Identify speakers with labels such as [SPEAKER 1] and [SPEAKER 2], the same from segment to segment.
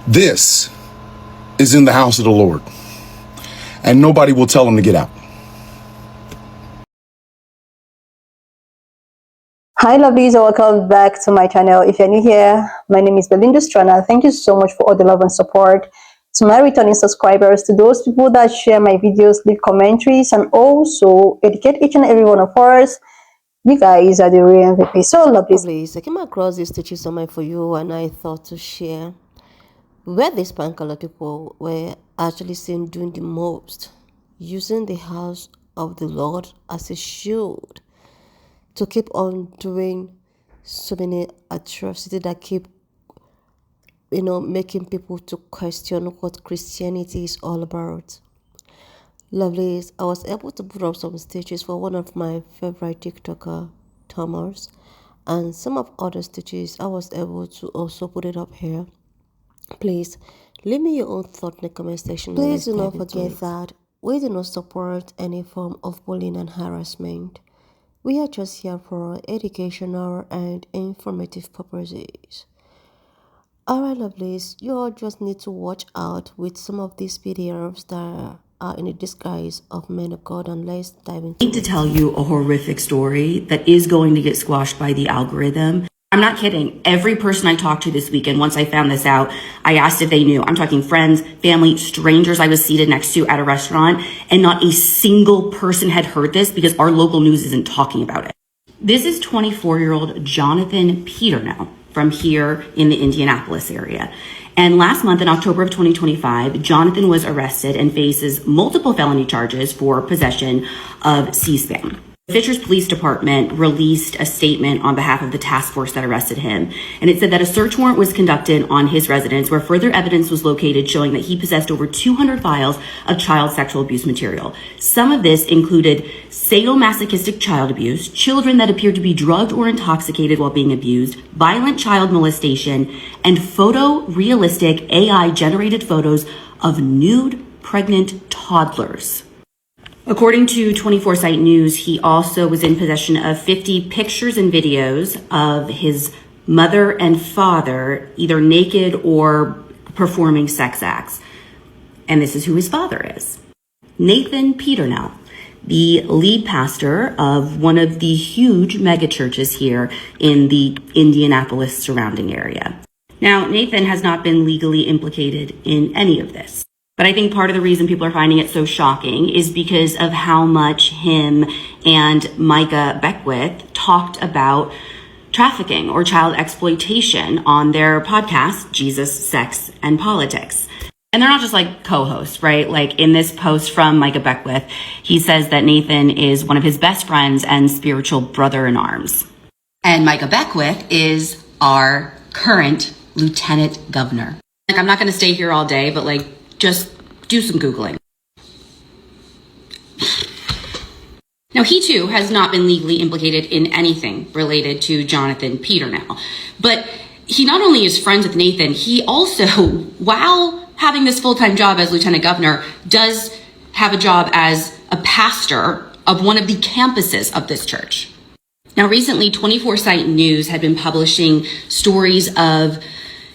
[SPEAKER 1] This is in the house of the Lord, and nobody will tell him to get out.
[SPEAKER 2] Hi lovelies, welcome back to my channel. If you're new here, my name is Belinda's channel. Thank you so much for all the love and support. To my returning subscribers, to those people that share my videos, leave commentaries, and also educate each and every one of us, you guys are the real MVP. So lovelies,
[SPEAKER 3] I came across these stitches on my For You and I thought to share where these Pankala people were actually seen doing the most, using the house of the Lord as a shield to keep on doing so many atrocities that keep, making people to question what Christianity is all about. Lovelies, I was able to put up some stitches for one of my favorite TikToker, Thomas, and some of other stitches I was able to also put it up here. Please leave me your own thought in the comment section. Please do not forget that we do not support any form of bullying and harassment. We are just here for educational and informative purposes. Alright lovelies, you all just need to watch out with some of these videos that are in the disguise of men of God, and let's dive into it.
[SPEAKER 4] I need to tell you a horrific story that is going to get squashed by the algorithm. I'm not kidding. Every person I talked to this weekend, once I found this out, I asked if they knew. I'm talking friends, family, strangers I was seated next to at a restaurant, and not a single person had heard this because our local news isn't talking about it. This is 24-year-old Jonathan Peternell from here in the Indianapolis area. And last month in October of 2025, Jonathan was arrested and faces multiple felony charges for possession of C-SPAN. Fitchers Police Department released a statement on behalf of the task force that arrested him. And it said that a search warrant was conducted on his residence where further evidence was located showing that he possessed over 200 files of child sexual abuse material. Some of this included sadomasochistic child abuse, children that appeared to be drugged or intoxicated while being abused, violent child molestation, and photorealistic AI-generated photos of nude pregnant toddlers. According to 24 Site News, he also was in possession of 50 pictures and videos of his mother and father, either naked or performing sex acts. And this is who his father is. Nathan Peternell, the lead pastor of one of the huge mega churches here in the Indianapolis surrounding area. Now, Nathan has not been legally implicated in any of this. But I think part of the reason people are finding it so shocking is because of how much him and Micah Beckwith talked about trafficking or child exploitation on their podcast, Jesus, Sex, and Politics. And they're not just like co-hosts, right? Like in this post from Micah Beckwith, he says that Nathan is one of his best friends and spiritual brother in arms. And Micah Beckwith is our current lieutenant governor. Like, I'm not going to stay here all day, but just do some Googling. Now, he too has not been legally implicated in anything related to Jonathan Peternell. But he not only is friends with Nathan, he also, while having this full-time job as lieutenant governor, does have a job as a pastor of one of the campuses of this church. Now, recently, 24 Site News had been publishing stories of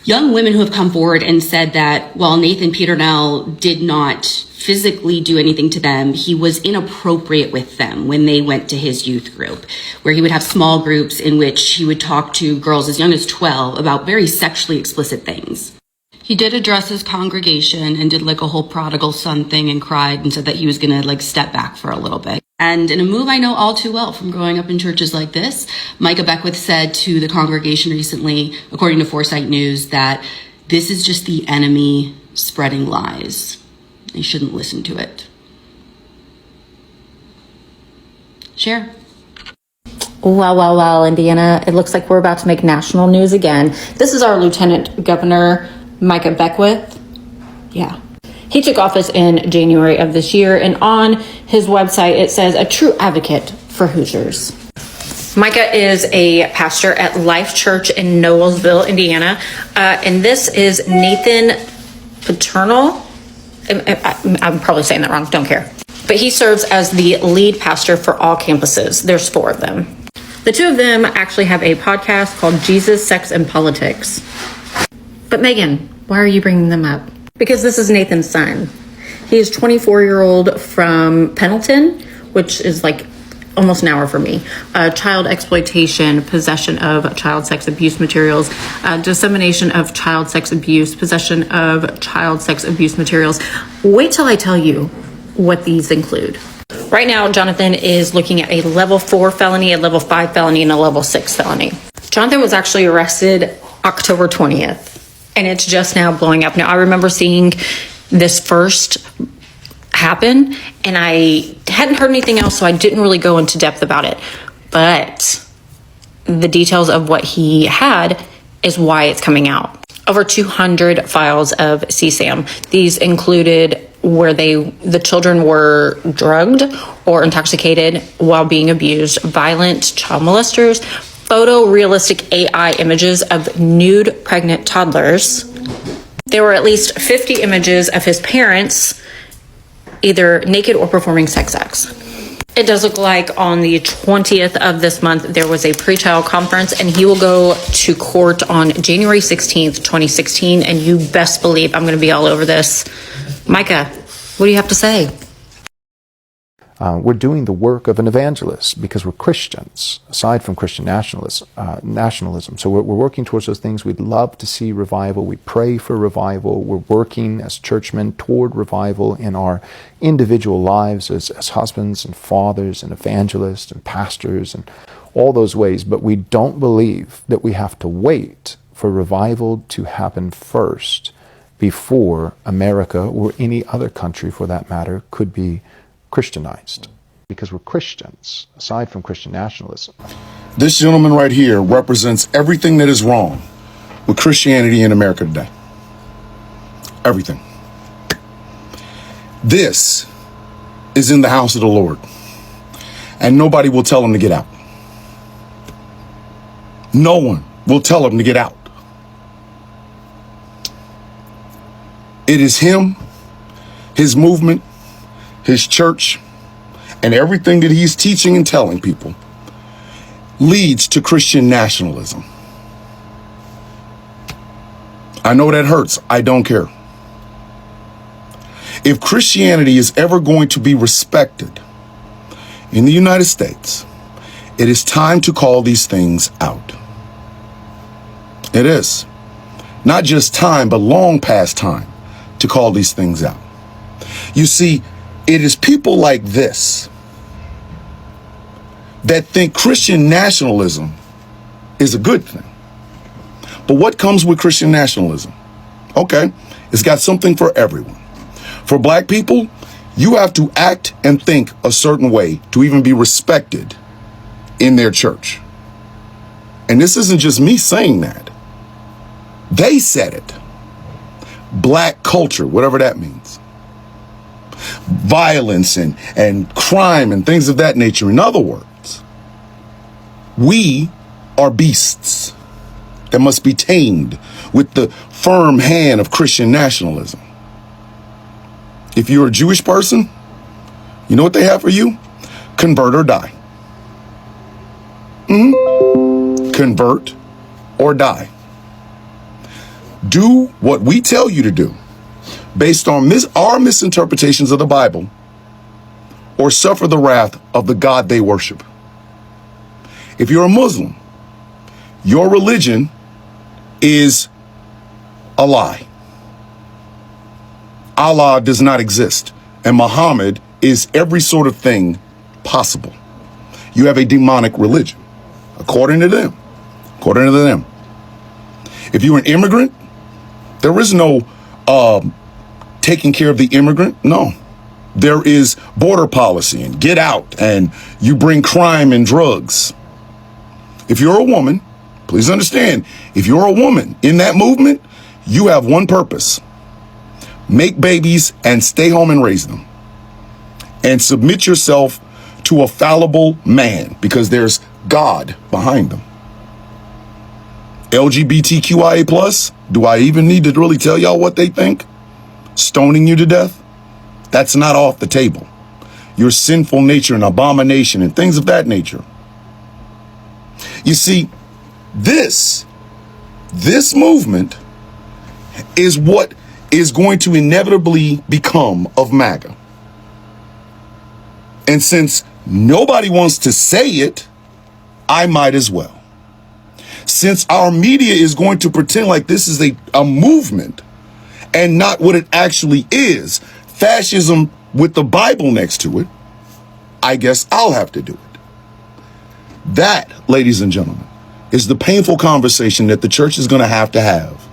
[SPEAKER 4] young women who have come forward and said that while Nathan Peternell did not physically do anything to them, he was inappropriate with them when they went to his youth group, where he would have small groups in which he would talk to girls as young as 12 about very sexually explicit things. He did address his congregation and did a whole prodigal son thing and cried and said that he was going to step back for a little bit. And in a move I know all too well from growing up in churches like this, Micah Beckwith said to the congregation recently, according to Foresight News, that this is just the enemy spreading lies. They shouldn't listen to it. Share.
[SPEAKER 5] Well, Indiana, it looks like we're about to make national news again. This is our Lieutenant Governor, Micah Beckwith. Yeah. He took office in January of this year, and on his website, it says, a true advocate for Hoosiers. Micah is a pastor at Life Church in Noblesville, Indiana. And this is Nathan Peternell. I'm probably saying that wrong, don't care. But he serves as the lead pastor for all campuses. There's 4 of them. The 2 of them actually have a podcast called Jesus, Sex, and Politics. But Megan, Why are you bringing them up? Because this is Nathan's son. He is 24-year-old from Pendleton, which is like almost an hour for me. Child exploitation, possession of child sex abuse materials, dissemination of child sex abuse, possession of child sex abuse materials. Wait till I tell you what these include. Right now, Jonathan is looking at a level 4 felony, a level 5 felony, and a level 6 felony. Jonathan was actually arrested October 20th, and it's just now blowing up. Now, I remember seeing this first happen, and I hadn't heard anything else, so I didn't really go into depth about it. But the details of what he had is why it's coming out. Over 200 files of CSAM. These included where the children were drugged or intoxicated while being abused, violent child molesters, photorealistic AI images of nude pregnant toddlers. There were at least 50 images of his parents either naked or performing sex acts. It does look like on the 20th of this month, there was a pretrial conference, and he will go to court on January 16th, 2016. And you best believe I'm going to be all over this. Micah, what do you have to say?
[SPEAKER 6] We're doing the work of an evangelist because we're Christians, aside from Christian nationalism. So we're working towards those things. We'd love to see revival. We pray for revival. We're working as churchmen toward revival in our individual lives as husbands and fathers and evangelists and pastors and all those ways. But we don't believe that we have to wait for revival to happen first before America or any other country, for that matter, could be Christianized, because we're Christians, aside from Christian nationalism.
[SPEAKER 1] This gentleman right here represents everything that is wrong with Christianity in America today. Everything. This is in the house of the Lord, and nobody will tell him to get out. No one will tell him to get out. It is him, his movement, his church, and everything that he's teaching and telling people leads to Christian nationalism. I know that hurts. I don't care. If Christianity is ever going to be respected in the United States, it is time to call these things out. It is. Not just time, but long past time to call these things out. You see, it is people like this that think Christian nationalism is a good thing. But what comes with Christian nationalism? Okay, it's got something for everyone. For black people, you have to act and think a certain way to even be respected in their church. And this isn't just me saying that. They said it. Black culture, whatever that means. Violence and crime and things of that nature. In other words, we are beasts that must be tamed with the firm hand of Christian nationalism. If you're a Jewish person, you know what they have for you? Convert or die. Convert or die. Do what we tell you to do based on our misinterpretations of the Bible, or suffer the wrath of the God they worship. If you're a Muslim, your religion is a lie. Allah does not exist, and Muhammad is every sort of thing possible. You have a demonic religion, according to them. According to them. If you're an immigrant, there is no taking care of the immigrant. No, there is border policy and get out, and you bring crime and drugs. If you're a woman, please understand, if you're a woman in that movement, you have one purpose: make babies and stay home and raise them, and submit yourself to a fallible man, because there's God behind them. LGBTQIA+, do I even need to really tell y'all what they think? Stoning you to death? That's not off the table. Your sinful nature and abomination and things of that nature. You see, this movement is what is going to inevitably become of MAGA. And since nobody wants to say it, I might as well. Since our media is going to pretend like this is a movement and not what it actually is, fascism with the Bible next to it, I guess I'll have to do it. That, ladies and gentlemen, is the painful conversation that the church is going to have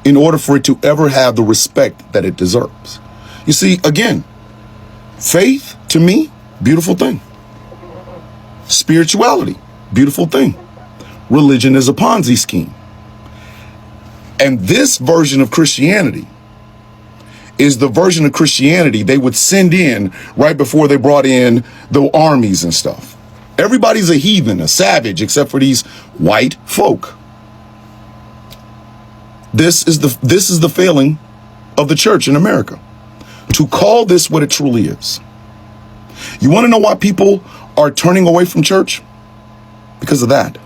[SPEAKER 1] in order for it to ever have the respect that it deserves. You see, again, faith, to me, beautiful thing. Spirituality, beautiful thing. Religion is a Ponzi scheme. And this version of Christianity is the version of Christianity they would send in right before they brought in the armies and stuff. Everybody's a heathen, a savage, except for these white folk. This is the failing of the church in America, to call this what it truly is. You want to know why people are turning away from church? Because of that.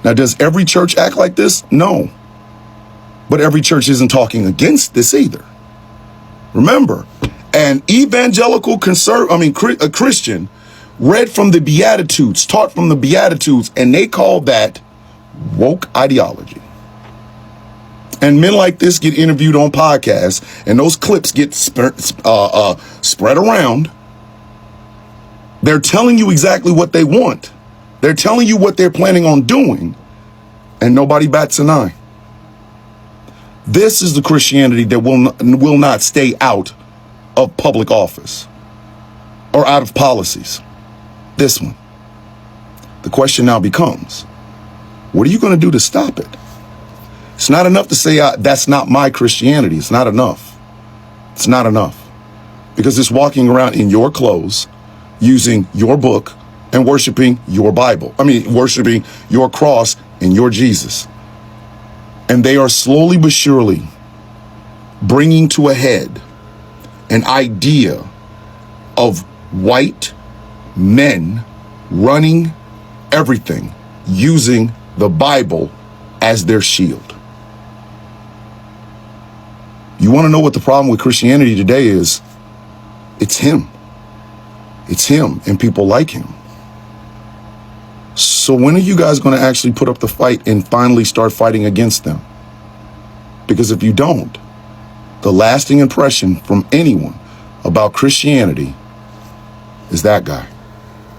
[SPEAKER 1] Now, does every church act like this? No. But every church isn't talking against this either. Remember, an evangelical a Christian read from the Beatitudes, taught from the Beatitudes, and they call that woke ideology. And men like this get interviewed on podcasts, and those clips get spread around. They're telling you exactly what they want. They're telling you what they're planning on doing, and nobody bats an eye. This is the Christianity that will not stay out of public office or out of policies. This one. The question now becomes, what are you going to do to stop it? It's not enough to say, that's not my Christianity. It's not enough. It's not enough. Because it's walking around in your clothes, using your book, and worshiping your Bible. Worshiping your cross and your Jesus. And they are slowly but surely bringing to a head an idea of white men running everything, using the Bible as their shield. You want to know what the problem with Christianity today is? It's him. It's him and people like him. So when are you guys going to actually put up the fight and finally start fighting against them? Because if you don't, the lasting impression from anyone about Christianity is that guy.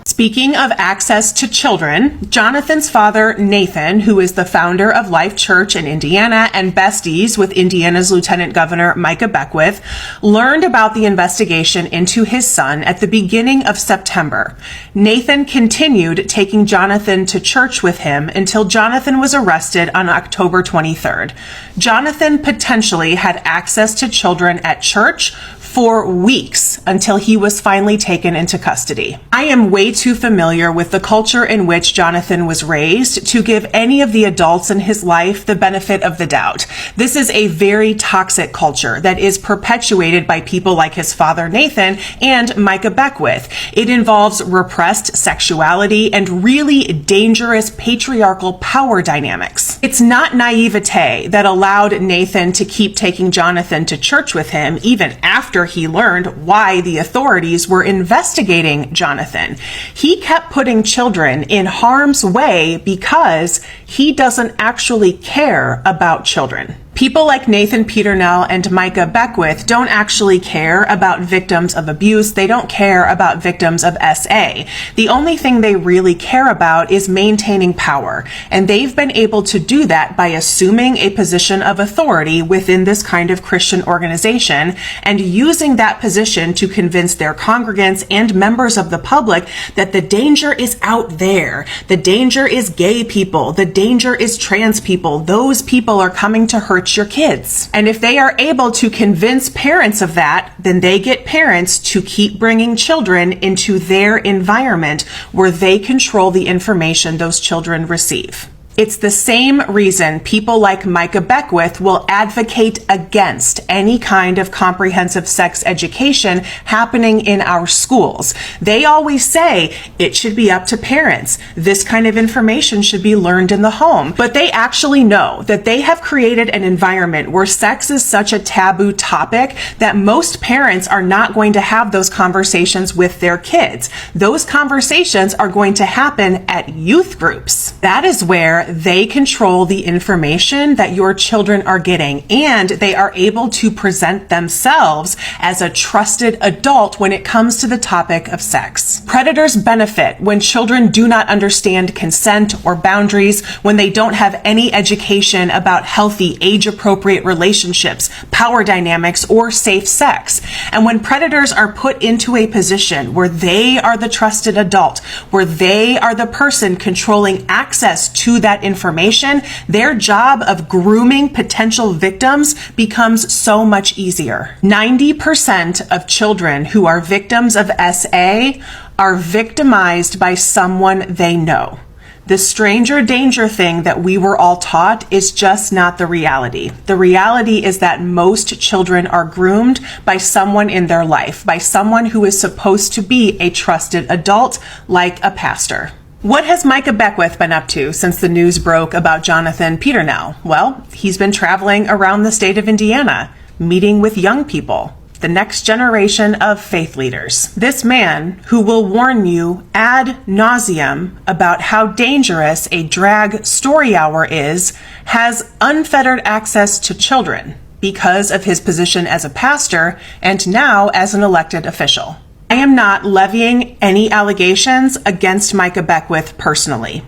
[SPEAKER 7] Speaking of access to children, Jonathan's father, Nathan, who is the founder of Life Church in Indiana and besties with Indiana's Lieutenant Governor Micah Beckwith, learned about the investigation into his son at the beginning of September. Nathan continued taking Jonathan to church with him until Jonathan was arrested on October 23rd. Jonathan potentially had access to children at church for weeks until he was finally taken into custody. I am way too familiar with the culture in which Jonathan was raised to give any of the adults in his life the benefit of the doubt. This is a very toxic culture that is perpetuated by people like his father Nathan and Micah Beckwith. It involves repressed sexuality and really dangerous patriarchal power dynamics. It's not naivete that allowed Nathan to keep taking Jonathan to church with him even after he learned why the authorities were investigating Jonathan. He kept putting children in harm's way because he doesn't actually care about children. People like Nathan Peternell and Micah Beckwith don't actually care about victims of abuse. They don't care about victims of SA. The only thing they really care about is maintaining power. And they've been able to do that by assuming a position of authority within this kind of Christian organization and using that position to convince their congregants and members of the public that the danger is out there. The danger is gay people. The danger is trans people. Those people are coming to hurt your kids. And if they are able to convince parents of that, then they get parents to keep bringing children into their environment where they control the information those children receive. It's the same reason people like Micah Beckwith will advocate against any kind of comprehensive sex education happening in our schools. They always say it should be up to parents. This kind of information should be learned in the home. But they actually know that they have created an environment where sex is such a taboo topic that most parents are not going to have those conversations with their kids. Those conversations are going to happen at youth groups. That is where they control the information that your children are getting, and they are able to present themselves as a trusted adult when it comes to the topic of sex. Predators benefit when children do not understand consent or boundaries, when they don't have any education about healthy, age-appropriate relationships, power dynamics, or safe sex. And when predators are put into a position where they are the trusted adult, where they are the person controlling access to that information, their job of grooming potential victims becomes so much easier. 90% of children who are victims of SA are victimized by someone they know. The stranger danger thing that we were all taught is just not the reality. The reality is that most children are groomed by someone in their life, by someone who is supposed to be a trusted adult, like a pastor. What has Micah Beckwith been up to since the news broke about Jonathan Peternell? Well, he's been traveling around the state of Indiana, meeting with young people, the next generation of faith leaders. This man, who will warn you ad nauseum about how dangerous a drag story hour is, has unfettered access to children because of his position as a pastor and now as an elected official. I am not levying any allegations against Micah Beckwith personally.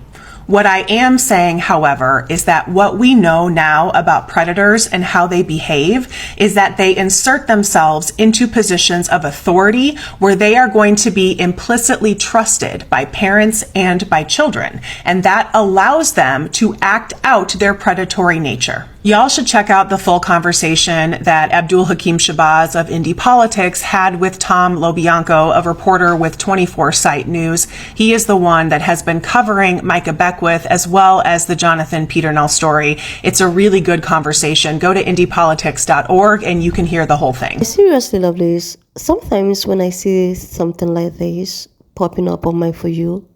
[SPEAKER 7] What I am saying, however, is that what we know now about predators and how they behave is that they insert themselves into positions of authority where they are going to be implicitly trusted by parents and by children, and that allows them to act out their predatory nature. Y'all should check out the full conversation that Abdul Hakim Shabazz of Indie Politics had with Tom Lobianco, a reporter with 24 Site News. He is the one that has been covering Micah Beckwith as well as the Jonathan Peternell story. It's a really good conversation. Go to indiepolitics.org and you can hear the whole thing.
[SPEAKER 3] Seriously, lovelies, sometimes when I see something like this popping up on my For You,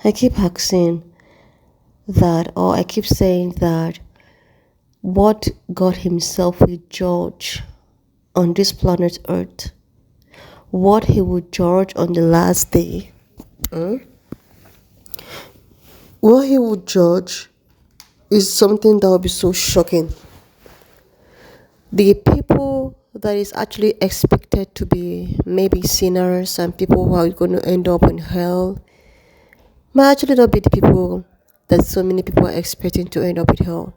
[SPEAKER 3] I keep asking that, or I keep saying that, what God himself will judge on this planet Earth, what he will judge on the last day, what he will judge is something that will be so shocking. The people that is actually expected to be maybe sinners and people who are going to end up in hell might actually not be the people that so many people are expecting to end up in hell.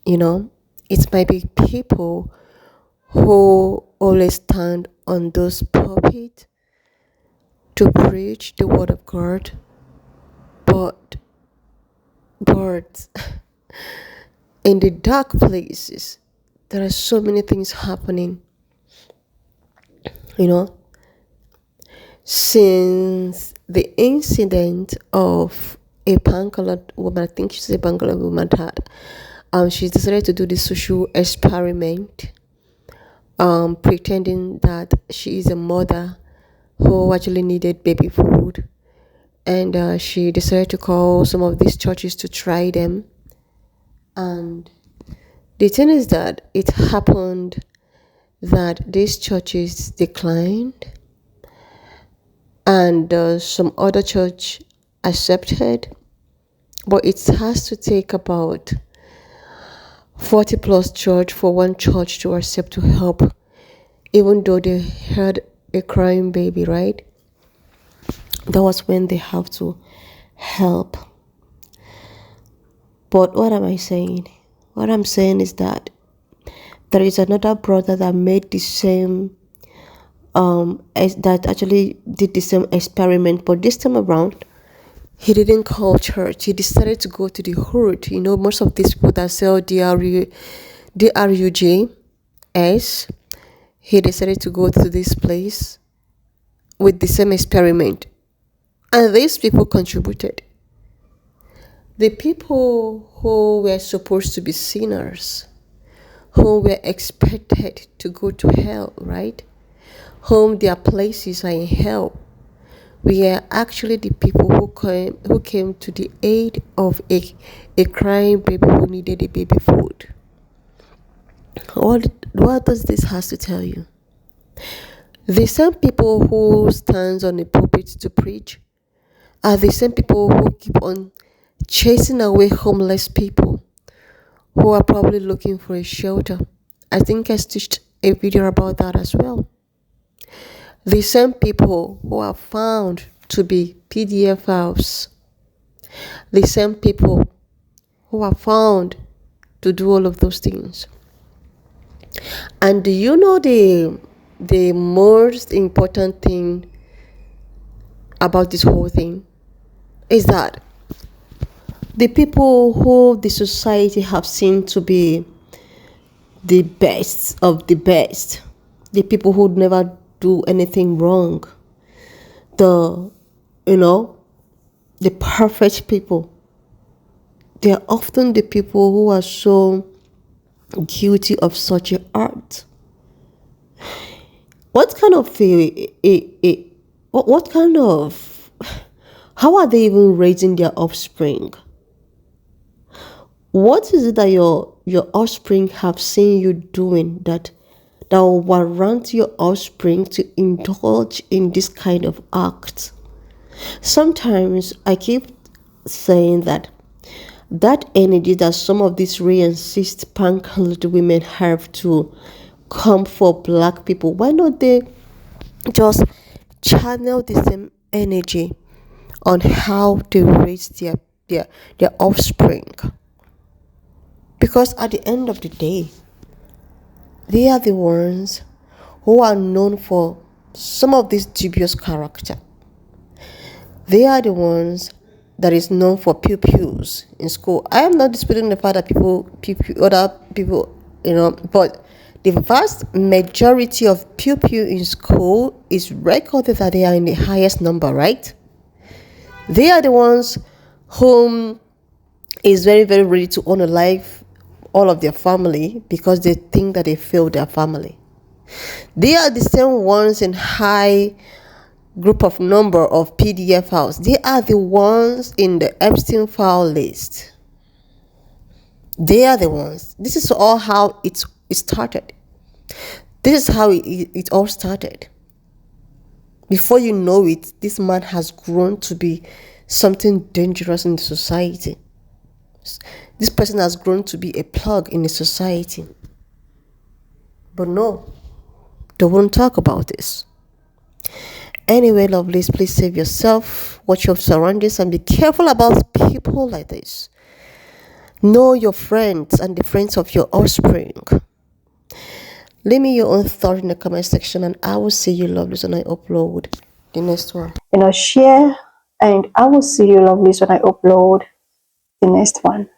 [SPEAKER 3] You know, it might be people who always stand on those pulpits to preach the word of God, but in the dark places, there are so many things happening. You know, since the incident of a Bangalore woman, I think she's a Bangalore woman, had she decided to do this social experiment, pretending that she is a mother who actually needed baby food, and she decided to call some of these churches to try them. And the thing is that it happened that these churches declined, and some other church accepted, but it has to take about 40 plus church for one church to accept to help, even though they had a crying baby, right? That was when they have to help. But what am I saying? What I'm saying is that there is another brother that made the same that actually did the same experiment, but this time around he didn't call church. He decided to go to the hood. You know, most of these people that sell DRUGS, he decided to go to this place with the same experiment. And these people contributed. The people who were supposed to be sinners, who were expected to go to hell, right? Whom their places are in hell. We are actually the people who came to the aid of a crying baby who needed a baby food. What does this has to tell you? The same people who stands on the pulpit to preach are the same people who keep on chasing away homeless people who are probably looking for a shelter. I think I stitched a video about that as well. The same people who are found to be PDF files, the same people who are found to do all of those things. And do you know the most important thing about this whole thing is that the people who the society have seen to be the best of the best, the people who never do anything wrong, the perfect people, they are often the people who are so guilty of such an art. What kind of what kind of, how are they even raising their offspring? What is it that your offspring have seen you doing that will warrant your offspring to indulge in this kind of act? Sometimes I keep saying that energy that some of these racist punk little women have to come for black people, why not they just channel the same energy on how they raise their offspring? Because at the end of the day, they are the ones who are known for some of this dubious character. They are the ones that is known for pew-pews in school. I am not disputing the fact that other people, but the vast majority of pew-pew in school is recorded that they are in the highest number, right? They are the ones whom is very, very ready to honor life all of their family because they think that they failed their family. They are the same ones in high group of number of PDF files. They are the ones in the Epstein file list. They are the ones. This is all how it started. This is how it all started. Before you know it, this man has grown to be something dangerous in the society. This person has grown to be a plug in the society. But no, they won't talk about this. Anyway, lovelies, please save yourself, watch your surroundings, and be careful about people like this. Know your friends and the friends of your offspring. Leave me your own thought in the comment section, and I will see you, lovelies, when I upload the next one.
[SPEAKER 2] Share, and I will see you, lovelies, when I upload the next one.